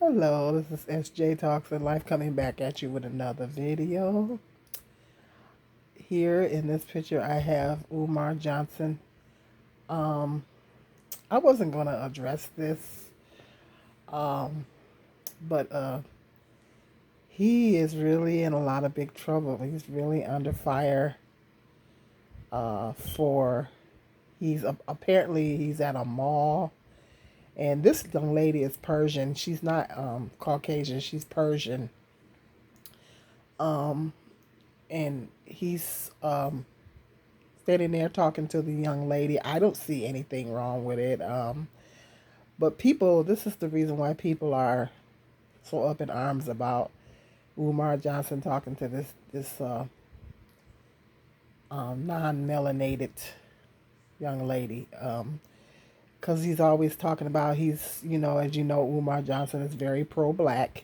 Hello, this is SJ Talks and Life coming back at you with another video. Here in this picture, I have Umar Johnson. Um, I wasn't going to address this, um, but he is really in a lot of big trouble. He's really under fire for, apparently he's at a mall. And this young lady is Persian. She's not Caucasian, she's Persian. Um, and he's standing there talking to the young lady. I don't see anything wrong with it. But people, this is the reason why people are so up in arms about Umar Johnson talking to this non-melanated young lady. Because he's always talking about as you know, Umar Johnson is very pro-black.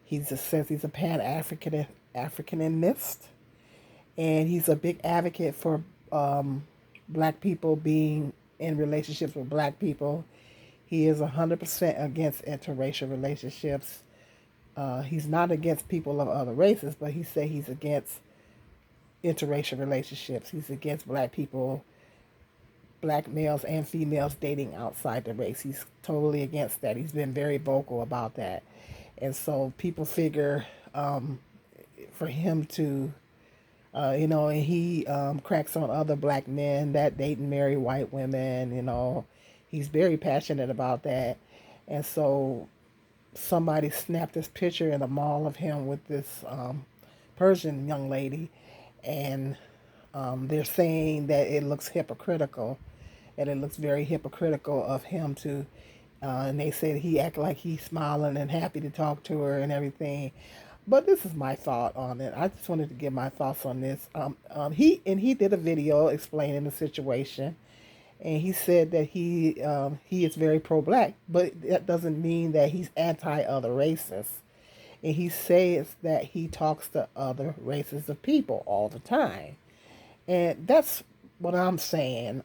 He just says he's a Africanist, and he's a big advocate for black people being in relationships with black people. He is 100% against interracial relationships. He's not against people of other races, but he said he's against interracial relationships. He's against black people, black males and females dating outside the race. He's totally against that. He's been very vocal about that. And so people figure for him to and he cracks on other black men that date and marry white women. He's very passionate about that. And so somebody snapped this picture in a mall of him with this Persian young lady, and they're saying that it looks hypocritical, and it looks very hypocritical of him to. And they said he acted like he's smiling and happy to talk to her and everything. But this is my thought on it. I just wanted to give my thoughts on this. He did a video explaining the situation, and he said that he is very pro-black, but that doesn't mean that he's anti-other races. And he says that he talks to other races of people all the time, and that's what I'm saying.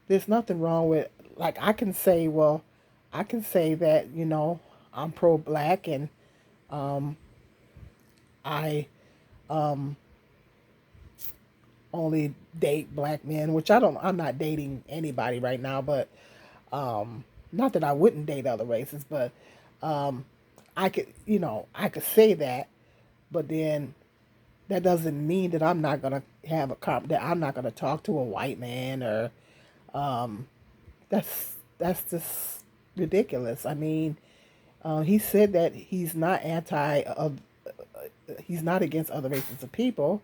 There's nothing wrong with, like, I can say that I'm pro-black, and um, I um, only date black men, which I'm not dating anybody right now, but not that I wouldn't date other races, but um, I could say that, but then that doesn't mean that I'm not gonna that I'm not gonna talk to a white man, or um, that's just ridiculous. I mean, he said that he's not against other races of people,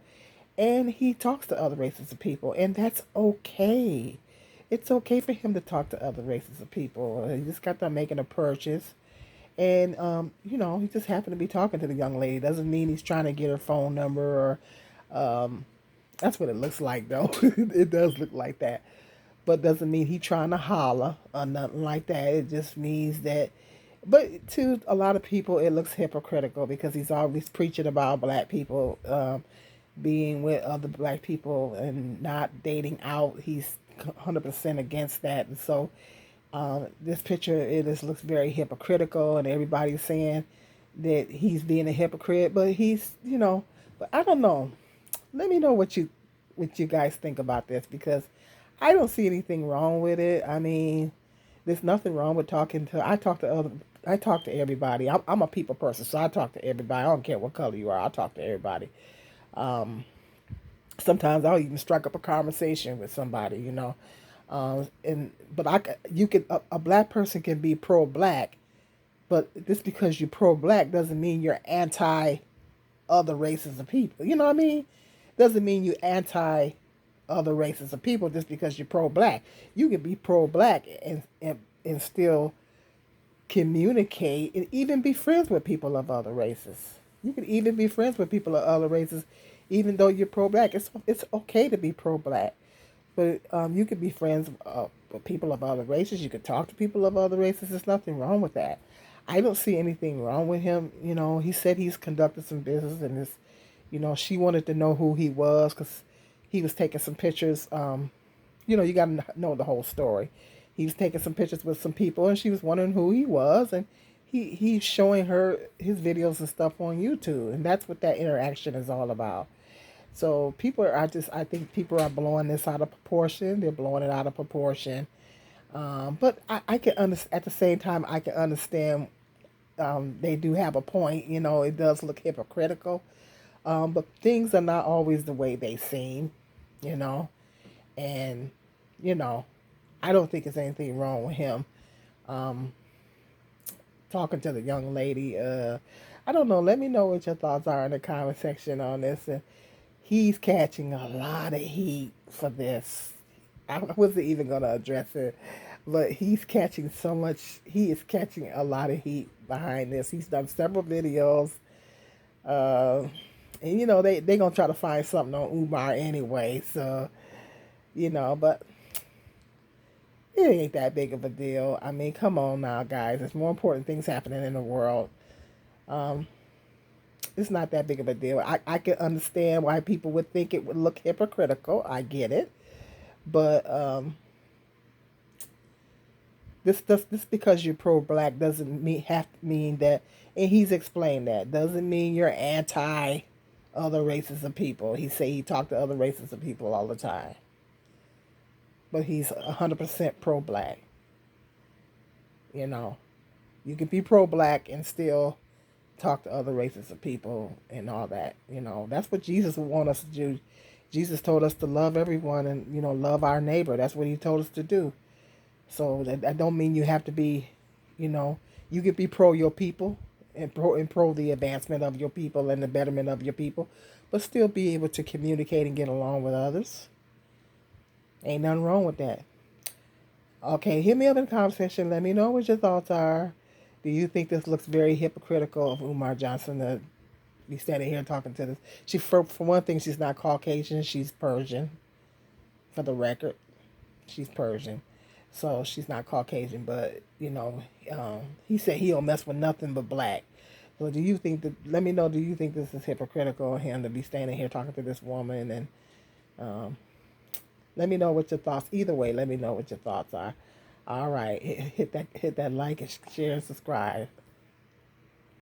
and he talks to other races of people, and that's okay. It's okay for him to talk to other races of people. He just got done making a purchase, and he just happened to be talking to the young lady. Doesn't mean he's trying to get her phone number, or that's what it looks like, though. It does look like that, but doesn't mean he trying to holler or nothing like that. It just means that. But to a lot of people, it looks hypocritical because he's always preaching about black people being with other black people and not dating out. He's 100% against that. And so this picture, it just looks very hypocritical, and everybody's saying that he's being a hypocrite, but but I don't know. Let me know what you guys think about this, because I don't see anything wrong with it. I mean, there's nothing wrong with talking to. I talk to everybody. I'm a people person, so I talk to everybody. I don't care what color you are. I talk to everybody. Um, Sometimes I'll even strike up a conversation with somebody. And but you could a black person can be pro-black, but just because you're pro-black doesn't mean you're anti other races of people. You know what I mean? Doesn't mean you anti other races of people just because you're pro-black. You can be pro-black and still communicate and even be friends with people of other races. You can even be friends with people of other races, even though you're pro-black. It's okay to be pro-black, but you can be friends with people of other races. You can talk to people of other races. There's nothing wrong with that. I don't see anything wrong with him. He said he's conducted some business, and she wanted to know who he was because he was taking some pictures. You got to know the whole story. he was taking some pictures with some people, and she was wondering who he was, and he's showing her his videos and stuff on YouTube, and that's what that interaction is all about. So people are just, I think people are blowing this out of proportion. They're blowing it out of proportion. But I can understand, at the same time, I can understand, they do have a point. You know, it does look hypocritical. But things are not always the way they seem, you know. And, you know, I don't think there's anything wrong with him. Um, Talking to the young lady, I don't know. Let me know what your thoughts are in the comment section on this. And he's catching a lot of heat for this. I wasn't even going to address it, but he's catching so much. He is catching a lot of heat behind this. He's done several videos. Uh, and, you know, they going to try to find something on Umar anyway. So, you know, but it ain't that big of a deal. I mean, come on now, guys. There's more important things happening in the world. Um, it's not that big of a deal. I can understand why people would think it would look hypocritical. I get it. But this because you're pro-black doesn't have to mean that, and he's explained that, doesn't mean you're anti other races of people. He say he talked to other races of people all the time, but he's 100% pro-black. You know, you can be pro-black and still talk to other races of people and all that. You know, that's what Jesus would want us to do. Jesus told us to love everyone and, you know, love our neighbor. That's what he told us to do. So that don't mean you have to be, you know, you can be pro your people and pro the advancement of your people and the betterment of your people, but still be able to communicate and get along with others. Ain't nothing wrong with that. Okay, hit me up in the comment section. Let me know what your thoughts are. Do you think this looks very hypocritical of Umar Johnson to be standing here talking to this? For one thing, she's not Caucasian. She's Persian. For the record, she's Persian, so she's not Caucasian. But you know, he said he don't mess with nothing but black. So do you think that? Let me know. Do you think this is hypocritical of him to be standing here talking to this woman? And um, let me know what your thoughts. Either way, let me know what your thoughts are. All right, hit that like and share and subscribe.